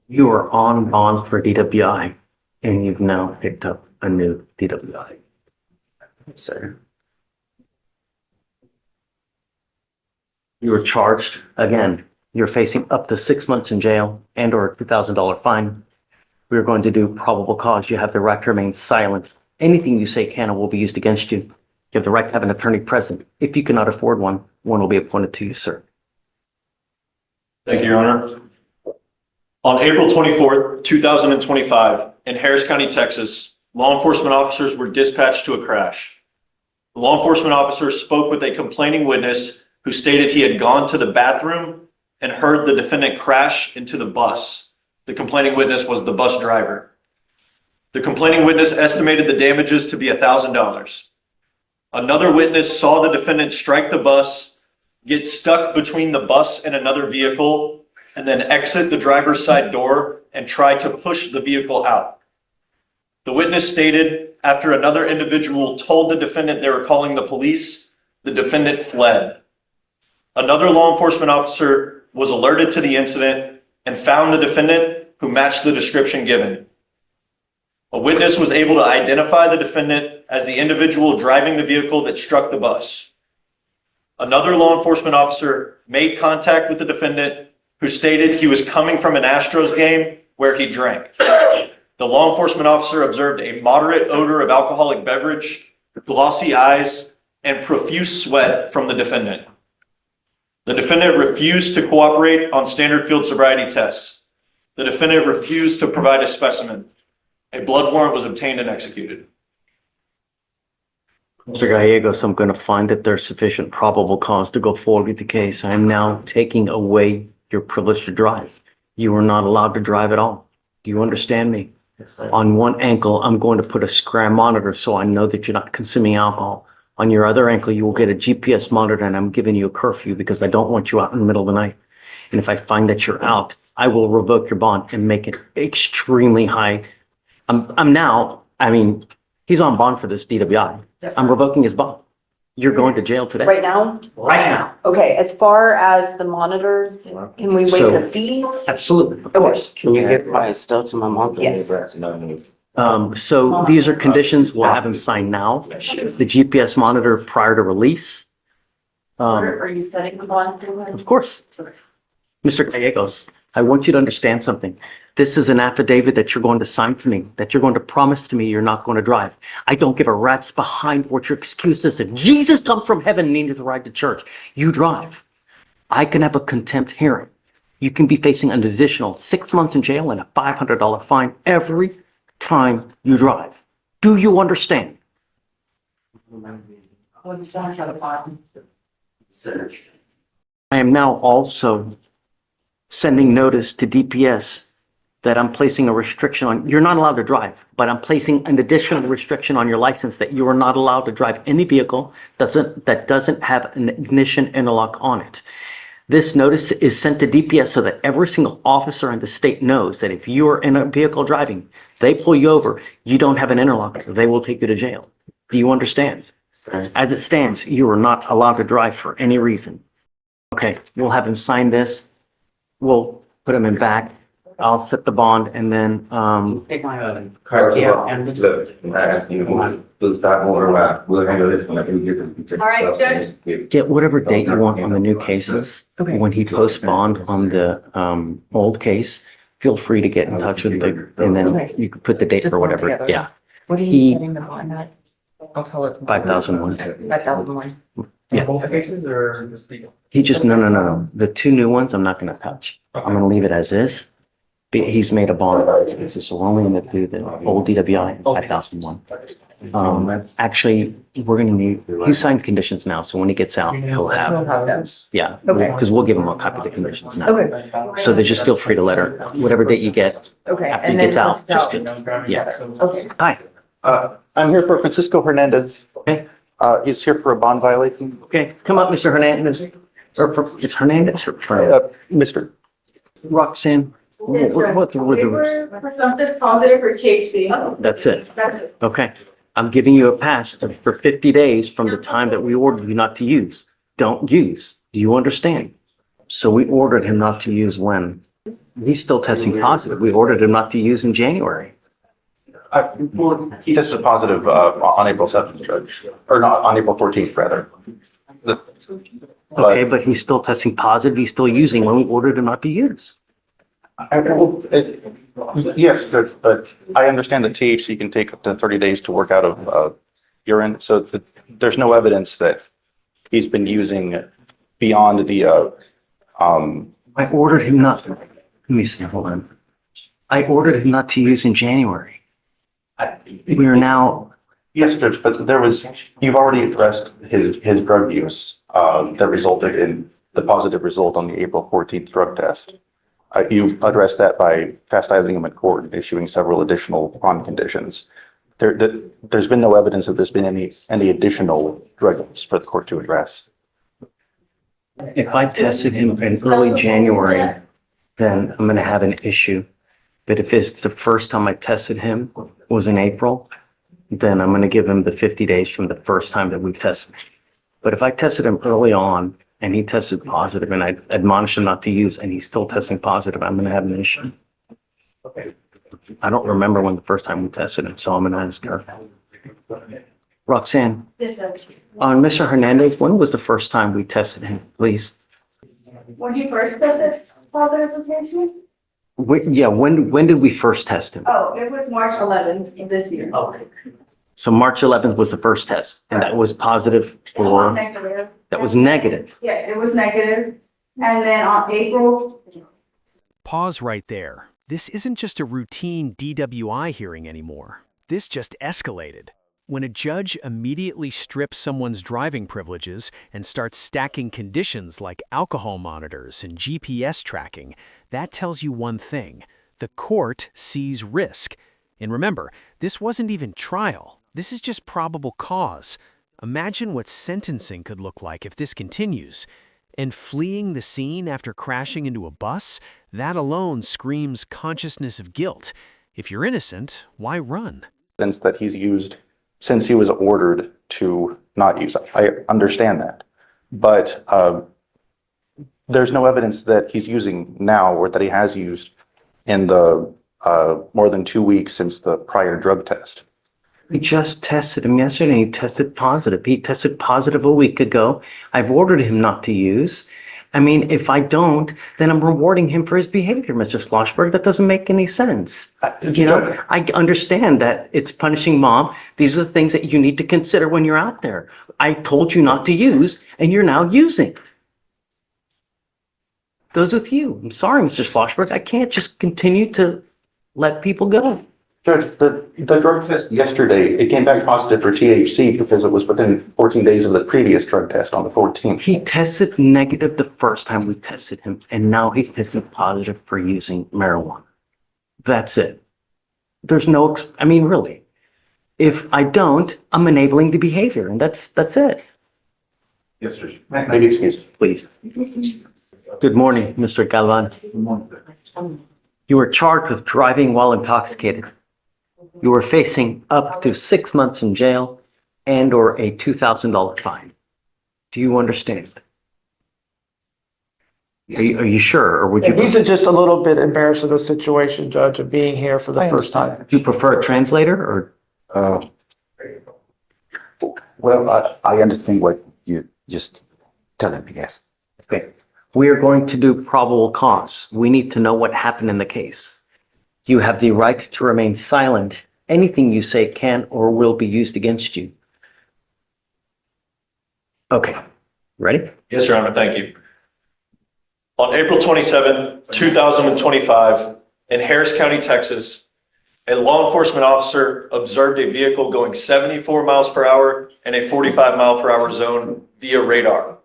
You are on bond for DWI and you've now picked up a new DWI. Sir. You were charged again. You're facing up to 6 months in jail and or a $2,000 fine. We are going to do probable cause. You have the right to remain silent. Anything you say can or will be used against you. You have the right to have an attorney present. If you cannot afford one, one will be appointed to you, sir. Thank you, Your Honor. On April 24th, 2025, in Harris County, Texas, law enforcement officers were dispatched to a crash. The law enforcement officer spoke with a complaining witness who stated he had gone to the bathroom and heard the defendant crash into the bus. The complaining witness was the bus driver. The complaining witness estimated the damages to be $1,000. Another witness saw the defendant strike the bus, get stuck between the bus and another vehicle, and then exit the driver's side door and try to push the vehicle out. The witness stated after another individual told the defendant they were calling the police, the defendant fled. Another law enforcement officer was alerted to the incident and found the defendant, who matched the description given. A witness was able to identify the defendant as the individual driving the vehicle that struck the bus. Another law enforcement officer made contact with the defendant, who stated he was coming from an Astros game where he drank. The law enforcement officer observed a moderate odor of alcoholic beverage, glossy eyes, and profuse sweat from the defendant. The defendant refused to cooperate on standard field sobriety tests. The defendant refused to provide a specimen. A blood warrant was obtained and executed. Mr. Gallegos, I'm going to find that there's sufficient probable cause to go forward with the case. I am now taking away your privilege to drive. You are not allowed to drive at all. Do you understand me? Yes, on one ankle, I'm going to put a scram monitor so I know that you're not consuming alcohol. On your other ankle, you will get a GPS monitor, and I'm giving you a curfew because I don't want you out in the middle of the night. And if I find that you're out, I will revoke your bond and make it extremely high. He's on bond for this DWI. Yes, I'm revoking his bond. You're going to jail today. right now? Right now. Okay, as far as the monitors, can we So- waive the fees? Absolutely, of course. Can you give my stuff to my mom? Yes. So these are conditions. We'll have him sign now. The GPS monitor prior to release. Are you setting the bond to him? Of course. Mr. Gallegos, I want you to understand something. This is an affidavit that you're going to sign to me, that you're going to promise to me you're not going to drive. I don't give a rat's behind what your excuse is. If Jesus comes from heaven and needed to ride to church, you drive. I can have a contempt hearing. You can be facing an additional 6 months in jail and a $500 fine every time you drive. Do you understand? I am now also sending notice to DPS that I'm placing a restriction on, you're not allowed to drive, but I'm placing an additional restriction on your license that you are not allowed to drive any vehicle that doesn't have an ignition interlock on it. This notice is sent to DPS so that every single officer in the state knows that if you are in a vehicle driving, they pull you over, you don't have an interlock, they will take you to jail. Do you understand? As it stands, you are not allowed to drive for any reason. Okay, we'll have him sign this. We'll put him in back. I'll set the bond and then, Take my card here and Look, I asked you to start moving around. We'll handle this one. All right, Judge. get whatever date you want on the new cases. Okay. When he posts bond on the old case, feel free to get in touch with the, and then you can put the date Just or one whatever. together. Yeah, What are He- you setting the bond at? I'll tell it. 5,001. 5,001. Yeah. Both cases or just legal? He just, no. The two new ones, I'm not gonna touch. I'm gonna leave it as is. He's made a bond, so we're only gonna do the old DWI, 5,001. Actually, we're gonna need, he signed conditions now, so when he gets out, he'll have, yeah, Okay. because we'll give him a copy of the conditions now. Okay. So they just feel free to let her, whatever date you get, Okay. after he And then gets out, it's just out. get, yeah. Okay. Hi, I'm here for Francisco Hernandez. Okay. He's here for a bond violation. okay, come up, Mr. Hernandez. It's Hernandez or Mr. Roxanne? What the For something positive for THC. That's it. That's it. Okay. I'm giving you a pass for 50 days from the time that we ordered you not to use. Don't use. Do you understand? So we ordered him not to use when? He's still testing positive. We ordered him not to use in January. He tested positive on April 7th, Judge, or not, on April 14th, rather. Okay, but he's still testing positive. He's still using when we ordered him not to use. Yes, Judge, but I understand that THC can take up to 30 days to work out of urine, so there's no evidence that he's been using beyond the, I ordered him not, let me see, hold on. I ordered him not to use in January. We are now, yes, Judge, but you've already addressed his drug use that resulted in the positive result on the April 14th drug test. You addressed that by chastising him in court and issuing several additional bond conditions. There's been no evidence that there's been any additional drug use for the court to address. if I tested him in early January, then I'm gonna have an issue. But if it's the first time I tested him was in April, then I'm gonna give him the 50 days from the first time that we tested. But if I tested him early on and he tested positive and I admonished him not to use and he's still testing positive, I'm gonna have an issue. I don't remember when the first time we tested him, so I'm gonna ask her. Roxanne, on Mr. Hernandez, when was the first time we tested him, please? When he first tested positive for THC? When did we first test him? Oh, it was March 11th of this year. So March 11th was the first test, and that was positive for, Negative. that was negative. Yes, it was negative. And then on April, Pause right there. This isn't just a routine DWI hearing anymore. This just escalated. When a judge immediately strips someone's driving privileges and starts stacking conditions like alcohol monitors and GPS tracking, that tells you one thing: the court sees risk. And remember, this wasn't even trial. This is just probable cause. Imagine what sentencing could look like if this continues. And fleeing the scene after crashing into a bus, that alone screams consciousness of guilt. If you're innocent, why run? Evidence that he's used since he was ordered to not use. I understand that. But there's no evidence that he's using now or that he has used in the more than 2 weeks since the prior drug test. We just tested him yesterday. He tested positive. He tested positive a week ago. I've ordered him not to use. I mean, if I don't, then I'm rewarding him for his behavior, Mr. Schlossberg. That doesn't make any sense. You know, I understand that it's punishing mom. These are the things that you need to consider when you're out there. I told you not to use, and you're now using. Goes with you. I'm sorry, Mr. Schlossberg. I can't just continue to let people go. Judge, the drug test yesterday, it came back positive for THC because it was within 14 days of the previous drug test on the 14th. He tested negative the first time we tested him, and now he tested positive for using marijuana. That's it. There's no, I mean, really. If I don't, I'm enabling the behavior, and that's it. Yes, sir. Maybe excuse me. Please. Good morning, Mr. Galvan. Good morning. You were charged with driving while intoxicated. You are facing up to 6 months in jail and or a $2,000 fine. Do you understand? Are you sure, or would you? He's just a little bit embarrassed of the situation, Judge, of being here for the first time. Do you prefer a translator, or? Well, I understand what you just telling me, yes. Okay. We are going to do probable cause. We need to know what happened in the case. You have the right to remain silent. Anything you say can or will be used against you. Okay. Ready? Yes, Your Honor, thank you. On April 27, 2025, in Harris County, Texas, a law enforcement officer observed a vehicle going 74 miles per hour in a 45 mile per hour zone via radar.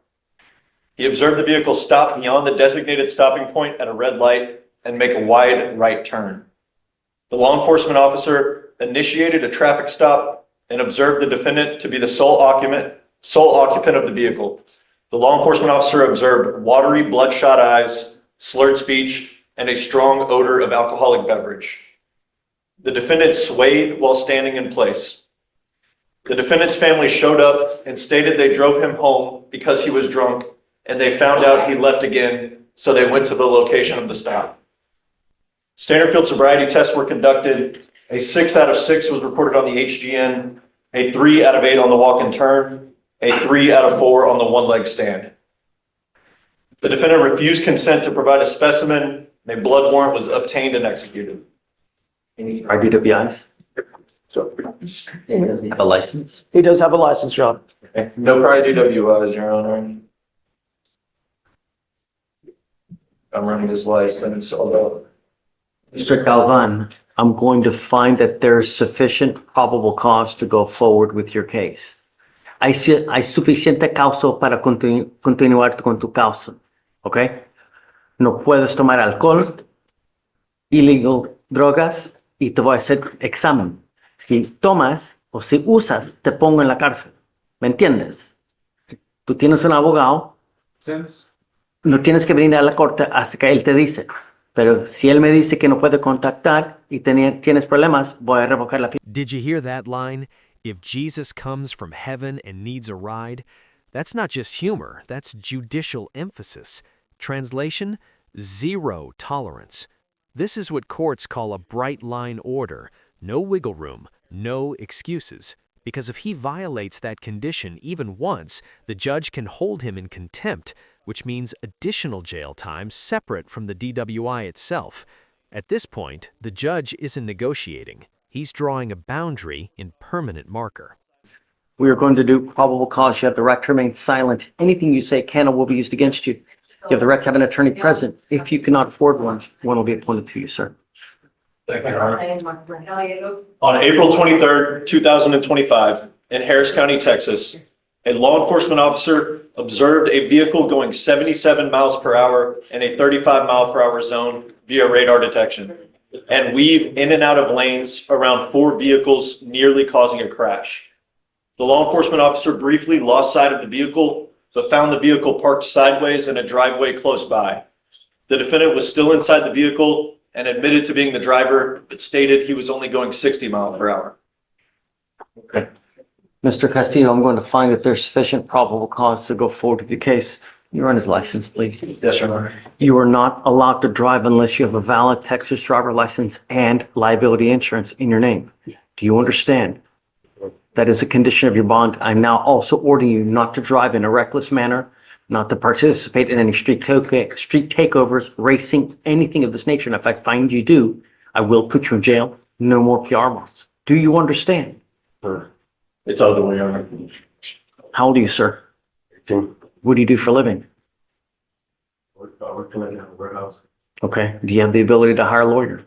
He observed the vehicle stop beyond the designated stopping point at a red light and make a wide right turn. The law enforcement officer initiated a traffic stop and observed the defendant to be the sole occupant of the vehicle. The law enforcement officer observed watery, bloodshot eyes, slurred speech, and a strong odor of alcoholic beverage. The defendant swayed while standing in place. The defendant's family showed up and stated they drove him home because he was drunk, and they found out he left again, so they went to the location of the stop. Standard field sobriety tests were conducted. A 6 out of 6 was reported on the HGN, a 3 out of 8 on the walk and turn, a 3 out of 4 on the one-leg stand. The defendant refused consent to provide a specimen, and a blood warrant was obtained and executed. Any prior DWIs? Does he have a license? He does have a license, Your Honor. No prior DWIs, Your Honor. I'm running his license, although. Mr. Galvan, I'm going to find that there's sufficient probable cause to go forward with your case. Hay suficiente causa para continuar con tu causa, ¿ok? No puedes tomar alcohol, illegal drogas, y te voy a hacer examen. Si tomas o si usas, te pongo en la cárcel. ¿Me entiendes? Tú tienes un abogado, no tienes que venir a la corte hasta que él te dice. Pero si él me dice que no puede contactar y tienes problemas, voy a revocar la fianza. Did you hear that line? If Jesus comes from heaven and needs a ride, that's not just humor, that's judicial emphasis. Translation, zero tolerance. This is what courts call a bright line order. No wiggle room, no excuses. Because if he violates that condition even once, the judge can hold him in contempt, which means additional jail time separate from the DWI itself. At this point, the judge isn't negotiating. He's drawing a boundary in permanent marker. We are going to do probable cause. You have the right to remain silent. Anything you say can or will be used against you. You have the right to have an attorney present. If you cannot afford one will be appointed to you, sir. Thank you, Your Honor. On April 23rd, 2025, in Harris County, Texas, a law enforcement officer observed a vehicle going 77 miles per hour in a 35 mile per hour zone via radar detection and weave in and out of lanes around 4 vehicles, nearly causing a crash. The law enforcement officer briefly lost sight of the vehicle, but found the vehicle parked sideways in a driveway close by. The defendant was still inside the vehicle and admitted to being the driver, but stated he was only going 60 miles per hour. Okay. Mr. Castillo, I'm going to find that there's sufficient probable cause to go forward with the case. You run his license, please. Yes, Your Honor. You are not allowed to drive unless you have a valid Texas driver license and liability insurance in your name. Do you understand? That is a condition of your bond. I'm now also ordering you not to drive in a reckless manner, not to participate in any street takeovers, racing, anything of this nature. And if I find you do, I will put you in jail. No more PR bonds. Do you understand? It's other way, Your Honor. How old are you, sir? 18. What do you do for a living? I work in a warehouse. Okay. Do you have the ability to hire a lawyer?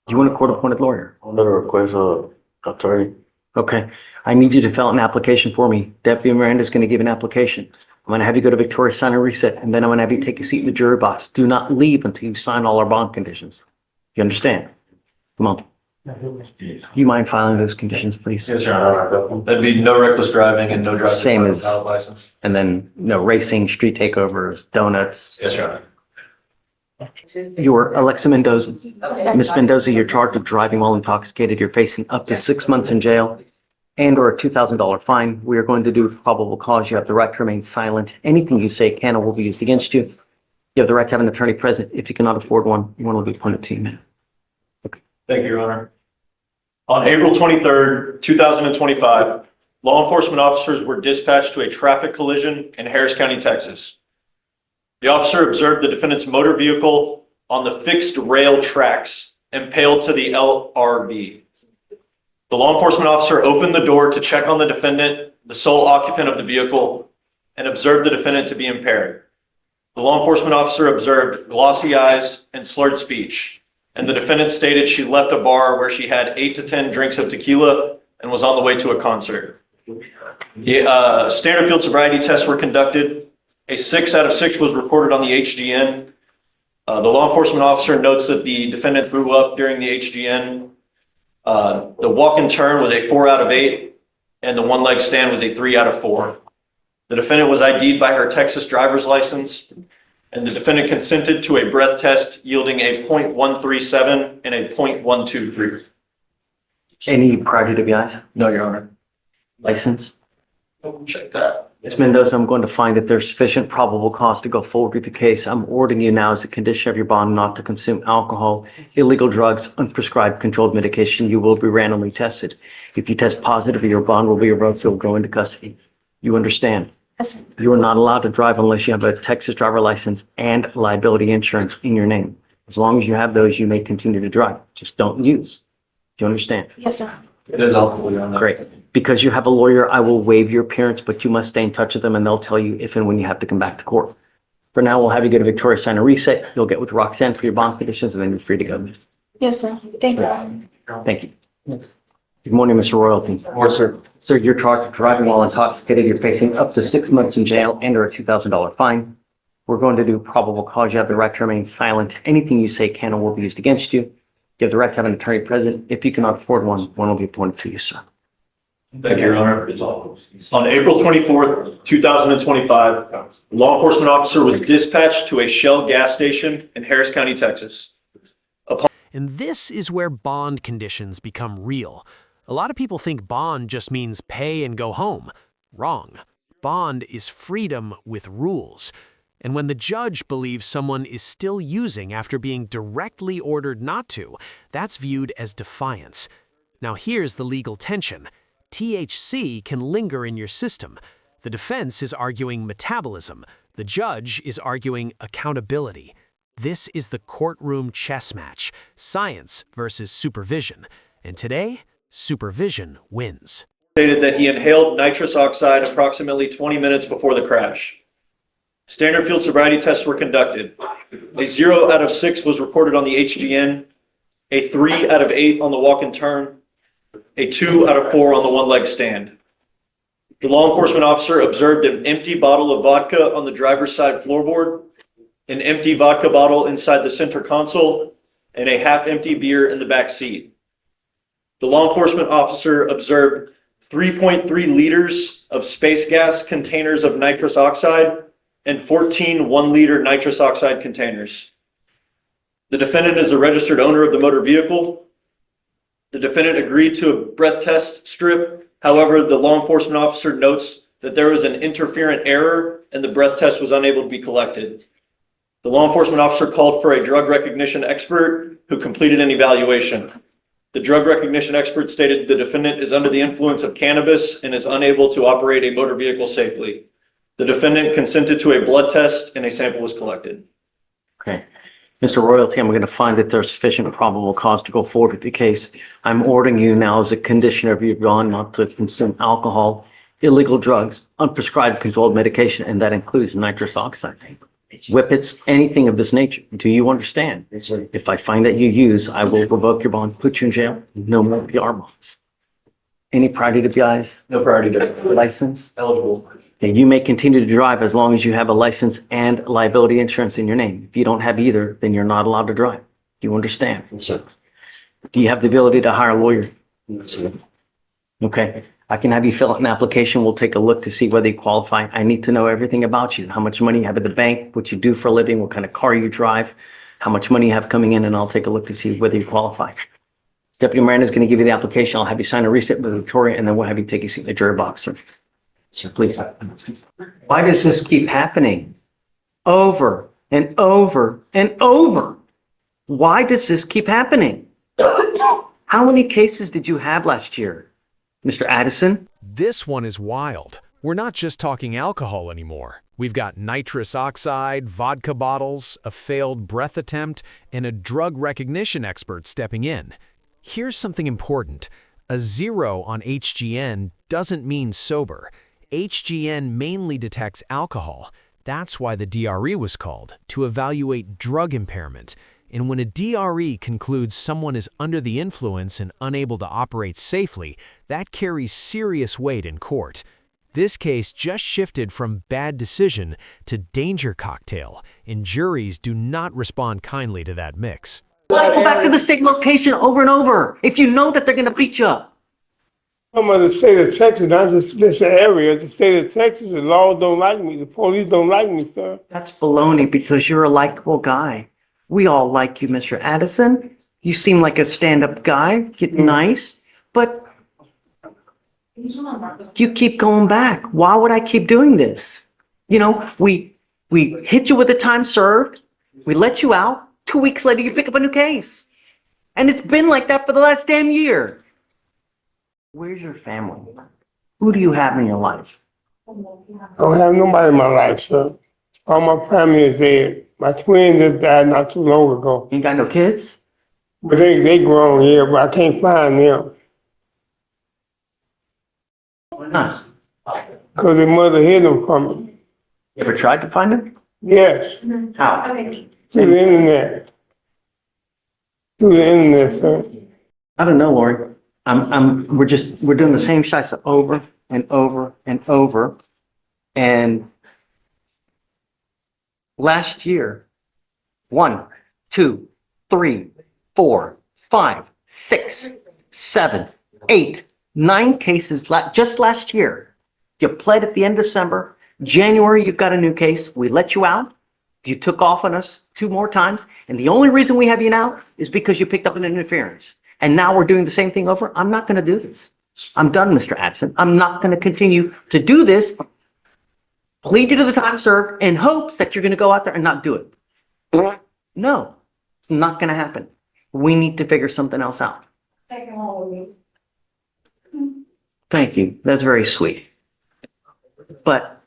You want a court-appointed lawyer? I'm gonna request a attorney. Okay. I need you to fill out an application for me. Deputy Miranda is going to give an application. I'm going to have you go to Victoria, sign and reset, and then I'm going to have you take a seat in the jury box. Do not leave until you sign all our bond conditions. You understand? Come on. Do you mind filing those conditions, please? Yes, Your Honor. That'd be no reckless driving and no driving. Same without a as- valid license. And then, no racing, street takeovers, donuts. Yes, Your Honor. You're Alexa Mendoza. Ms. Mendoza, you're charged with driving while intoxicated. You're facing up to 6 months in jail and or a $2,000 fine. We are going to do probable cause. You have the right to remain silent. Anything you say can or will be used against you. You have the right to have an attorney present. If you cannot afford one will be appointed to you. Thank you, Your Honor. On April 23rd, 2025, law enforcement officers were dispatched to a traffic collision in Harris County, Texas. The officer observed the defendant's motor vehicle on the fixed rail tracks impaled to the LRV. The law enforcement officer opened the door to check on the defendant, the sole occupant of the vehicle, and observed the defendant to be impaired. The law enforcement officer observed glossy eyes and slurred speech, and the defendant stated she left a bar where she had 8 to 10 drinks of tequila and was on the way to a concert. Standard field sobriety tests were conducted. A 6 out of 6 was reported on the HGN. The law enforcement officer notes that the defendant threw up during the HGN. The walk and turn was a 4 out of 8, and the one leg stand was a 3 out of 4. The defendant was ID'd by her Texas driver's license, and the defendant consented to a breath test yielding a .137 and a .123. Any prior DWIs? No, Your Honor. License? Check that. Ms. Mendoza, I'm going to find that there's sufficient probable cause to go forward with the case. I'm ordering you now as a condition of your bond not to consume alcohol, illegal drugs, unprescribed controlled medication. You will be randomly tested. If you test positive, your bond will be revoked. You'll go into custody. You understand? Yes. You are not allowed to drive unless you have a Texas driver license and liability insurance in your name. As long as you have those, you may continue to drive. Just don't use. Do you understand? Yes, sir. It is awful, Your Honor. Great. Because you have a lawyer, I will waive your appearance, but you must stay in touch with them and they'll tell you if and when you have to come back to court. For now, we'll have you go to Victoria, sign a reset. You'll get with Roxanne for your bond conditions and then you're free to go. Yes, sir. Thank you. Thank you. Good morning, Mr. Royalty. Yes, sir. Sir, you're charged with driving while intoxicated. You're facing up to 6 months in jail and or a $2,000 fine. We're going to do probable cause. You have the right to remain silent. Anything you say can or will be used against you. You have the right to have an attorney present. If you cannot afford one will be appointed to you, sir. Thank you, Your Honor. On April 24th, 2025, a law enforcement officer was dispatched to a Shell gas station in Harris County, Texas. And this is where bond conditions become real. A lot of people think bond just means pay and go home. Wrong. Bond is freedom with rules. And when the judge believes someone is still using after being directly ordered not to, that's viewed as defiance. Now here's the legal tension. THC can linger in your system. The defense is arguing metabolism. The judge is arguing accountability. This is the courtroom chess match, science versus supervision. And today, supervision wins. Stated that he inhaled nitrous oxide approximately 20 minutes before the crash. Standard field sobriety tests were conducted. A 0 out of 6 was recorded on the HGN, a 3 out of 8 on the walk and turn, a 2 out of 4 on the one-leg stand. The law enforcement officer observed an empty bottle of vodka on the driver's side floorboard, an empty vodka bottle inside the center console, and a half-empty beer in the back seat. The law enforcement officer observed 3.3 liters of space gas containers of nitrous oxide and 14 1-liter nitrous oxide containers. The defendant is a registered owner of the motor vehicle. The defendant agreed to a breath test strip. However, the law enforcement officer notes that there was an interferent error and the breath test was unable to be collected. The law enforcement officer called for a drug recognition expert who completed an evaluation. The drug recognition expert stated the defendant is under the influence of cannabis and is unable to operate a motor vehicle safely. The defendant consented to a blood test and a sample was collected. Okay. Mr. Royalty, I'm going to find that there's sufficient probable cause to go forward with the case. I'm ordering you now as a condition of your bond not to consume alcohol, illegal drugs, unprescribed controlled medication, and that includes nitrous oxide, whippets, anything of this nature. Do you understand? Yes, sir. If I find that you use, I will revoke your bond, put you in jail. No more PR bonds. Any priority to PIs? No priority to License? eligible. And you may continue to drive as long as you have a license and liability insurance in your name. If you don't have either, then you're not allowed to drive. Do you understand? Yes, sir. Do you have the ability to hire a lawyer? Yes, sir. Okay. I can have you fill out an application. We'll take a look to see whether you qualify. I need to know everything about you. How much money you have at the bank, what you do for a living, what kind of car you drive, how much money you have coming in, and I'll take a look to see whether you qualify. Deputy Miranda is going to give you the application. I'll have you sign a receipt with Victoria, and then we'll have you take a seat in the jury box, sir. Sir, please. Why does this keep happening? Over and over and over. Why does this keep happening? How many cases did you have last year, Mr. Addison? This one is wild. We're not just talking alcohol anymore. We've got nitrous oxide, vodka bottles, a failed breath attempt, and a drug recognition expert stepping in. Here's something important. A 0 on HGN doesn't mean sober. HGN mainly detects alcohol. That's why the DRE was called, to evaluate drug impairment. And when a DRE concludes someone is under the influence and unable to operate safely, that carries serious weight in court. This case just shifted from bad decision to danger cocktail, and juries do not respond kindly to that mix. Why go back to the same location over and over if you know that they're going to beat you up? I'm in the state of Texas, not just this area. The state of Texas, the laws don't like me. The police don't like me, sir. That's baloney because you're a likable guy. We all like you, Mr. Addison. You seem like a stand-up guy, nice, but You keep going back. Why would I keep doing this? You know, we hit you with the time served. We let you out. 2 weeks later, you pick up a new case. And it's been like that for the last damn year. Where's your family? Who do you have in your life? I don't have nobody in my life, sir. All my family is dead. My twin just died not too long ago. You ain't got no kids? But they grown, yeah, but I can't find them. Why not? Because their mother hid them from me. You ever tried to find them? Yes, How? through the internet. Through the internet, sir. I don't know, Lori. We're doing the same shots over and over and over. And last year, 1, 2, 3, 4, 5, 6, 7, 8, 9 cases just last year. You pled at the end of December. January, you got a new case. We let you out. You took off on us 2 more times. And the only reason we have you now is because you picked up an interference. And now we're doing the same thing over. I'm not going to do this. I'm done, Mr. Absent. I'm not going to continue to do this. Plead you to the time served in hopes that you're going to go out there and not do it. No, it's not going to happen. We need to figure something else out. Thank you. That's very sweet. But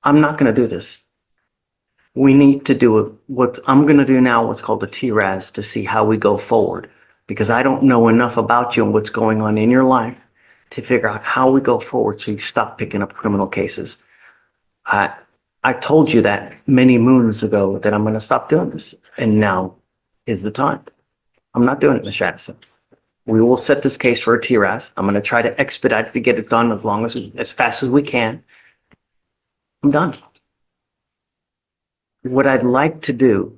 I'm not going to do this. We need to do what I'm going to do now, what's called a TRAS, to see how we go forward. Because I don't know enough about you and what's going on in your life to figure out how we go forward so you stop picking up criminal cases. I told you that many moons ago that I'm going to stop doing this. And now is the time. I'm not doing it, Mr. Addison. We will set this case for a TRAS. I'm going to try to expedite it to get it done as fast as we can. I'm done. What I'd like to do,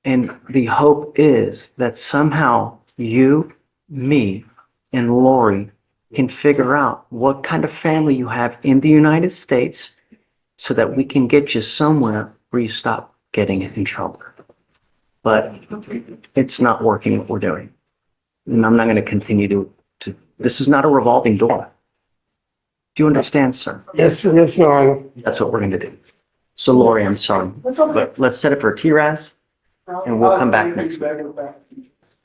and the hope is that somehow you, me, and Lori can figure out what kind of family you have in the United States so that we can get you somewhere where you stop getting in trouble. But it's not working what we're doing. And I'm not going to continue to, this is not a revolving door. Do you understand, sir? Yes, Your Honor. That's what we're going to do. So Lori, I'm sorry, but let's set it for a TRAS and we'll come back next week.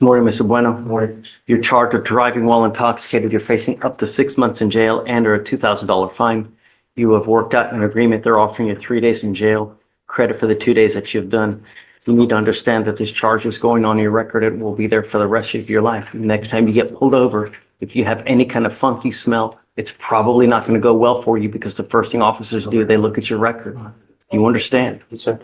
Lori, Mr. Bueno, you're charged with driving while intoxicated. You're facing up to 6 months in jail and or a $2,000 fine. You have worked out an agreement. They're offering you 3 days in jail, credit for the 2 days that you've done. You need to understand that this charge is going on your record. It will be there for the rest of your life. Next time you get pulled over, if you have any kind of funky smell, it's probably not going to go well for you because the first thing officers do, they look at your record. You understand? Yes, sir.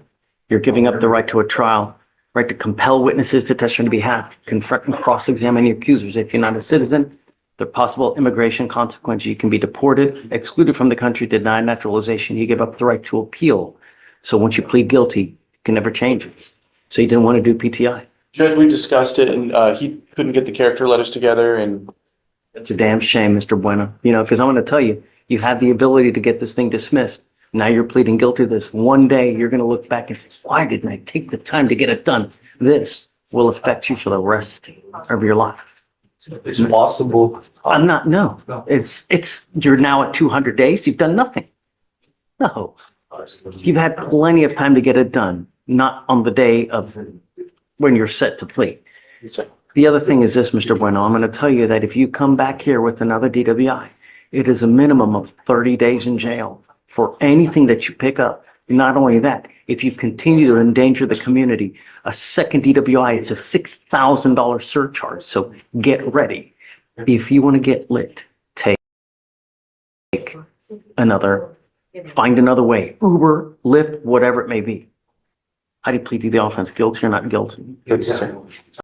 You're giving up the right to a trial, right to compel witnesses to testify on your behalf, confront and cross-examine your accusers. If you're not a citizen, there are possible immigration consequences. You can be deported, excluded from the country, denied naturalization. You give up the right to appeal. So once you plead guilty, you can never change it. So you didn't want to do PTI. Judge, we discussed it and he couldn't get the character letters together and It's a damn shame, Mr. Bueno, because I'm going to tell you, you had the ability to get this thing dismissed. Now you're pleading guilty to this. One day you're going to look back and say, why didn't I take the time to get it done? This will affect you for the rest of your life. It's possible. No, you're now at 200 days. You've done nothing. No, you've had plenty of time to get it done, not on the day of when you're set to plead. The other thing is this, Mr. Bueno, I'm going to tell you that if you come back here with another DWI, it is a minimum of 30 days in jail for anything that you pick up. Not only that, if you continue to endanger the community, a second DWI, it's a $6,000 surcharge. So get ready. If you want to get lit, find another way. Uber, Lyft, whatever it may be. How do you plead to the offense? Guilty or not guilty? it's